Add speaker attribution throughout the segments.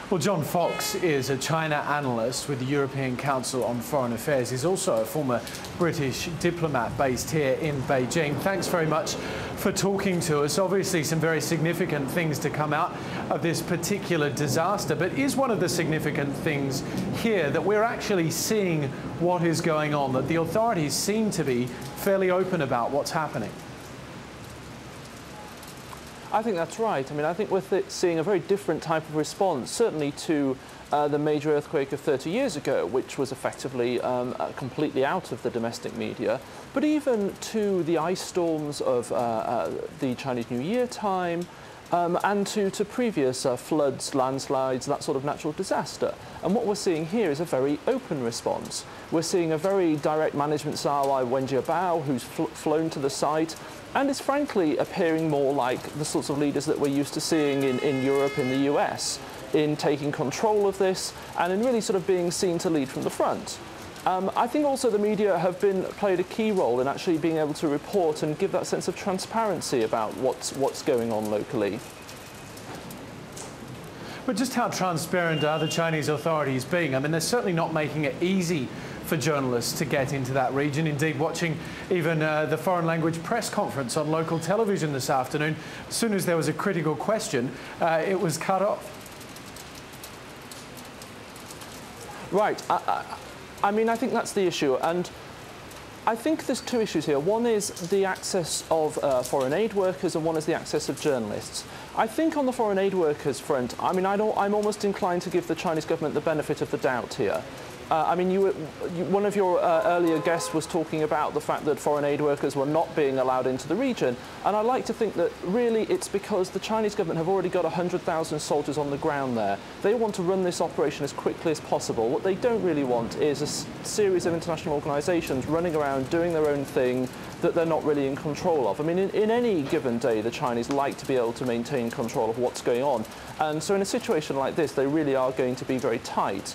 Speaker 1: Well, John Fox is a China analyst with the European Council on Foreign Affairs. He's also a former British diplomat based here in Beijing. Thanks very much for talking to us. Obviously, some very significant things to come out of this particular disaster, but is one of the significant things here that we're actually seeing what is going on, that the authorities seem to be fairly open about what's happening?
Speaker 2: I think that's right. I mean, I think we're seeing a very different type of response, certainly to the major earthquake of 30 years ago, which was effectively completely out of the domestic media, but even to the ice storms of the Chinese New Year time, and to previous floods, landslides, that sort of natural disaster. And what we're seeing here is a very open response. We're seeing a very direct management style by Wen Jiabao, who's flown to the site, and is frankly appearing more like the sorts of leaders that we're used to seeing in Europe, in the US, in taking control of this and in really sort of being seen to lead from the front. I think also the media have played a key role in actually being able to report and give that sense of transparency about what's going on locally.
Speaker 1: But just how transparent are the Chinese authorities being? I mean, they're certainly not making it easy for journalists to get into that region. Indeed, watching even the foreign language press conference on local television this afternoon, as soon as there was a critical question, it was cut off.
Speaker 2: Right. I mean, I think that's the issue. And I think there's two issues here. One is the access of foreign aid workers, and one is the access of journalists. I think on the foreign aid workers front, I mean, I'm almost inclined to give the Chinese government the benefit of the doubt here. I mean, one of your earlier guests was talking about the fact that foreign aid workers were not being allowed into the region, and I like to think that really it's because the Chinese government have already got 100,000 soldiers on the ground there. They want to run this operation as quickly as possible. What they don't really want is a series of international organisations running around doing their own thing that they're not really in control of. I mean, in any given day, the Chinese like to be able to maintain control of what's going on, and so in a situation like this, they really are going to be very tight.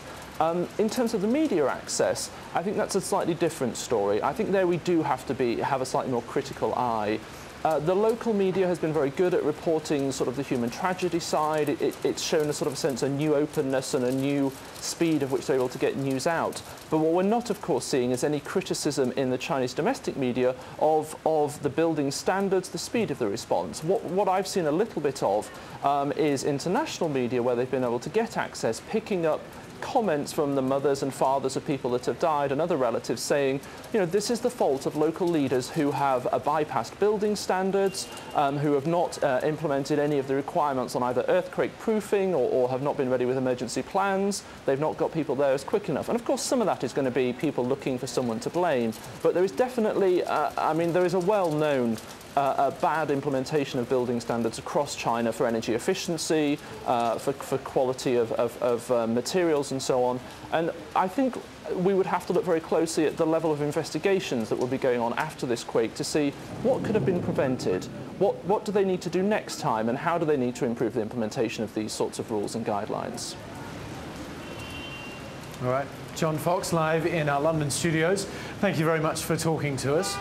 Speaker 2: In terms of the media access, I think that's a slightly different story. I think there we do have to have a slightly more critical eye. The local media has been very good at reporting sort of the human tragedy side. It's shown a sort of sense of new openness and a new speed of which they're able to get news out. But what we're not, of course, seeing is any criticism in the Chinese domestic media of the building standards, the speed of the response. What I've seen a little bit of is international media where they've been able to get access, picking up comments from the mothers and fathers of people that have died and other relatives saying, you know, this is the fault of local leaders who have bypassed building standards, who have not implemented any of the requirements on either earthquake proofing or have not been ready with emergency plans. They've not got people there as quick enough. And of course, some of that is going to be people looking for someone to blame. But there is definitely, I mean, there is a well-known a bad implementation of building standards across China for energy efficiency, for quality of materials and so on. And I think we would have to look very closely at the level of investigations that will be going on after this quake to see what could have been prevented, what do they need to do next time, and how do they need to improve the implementation of these sorts of rules and guidelines.
Speaker 1: All right, John Fox live in our London studios. Thank you very much for talking to us.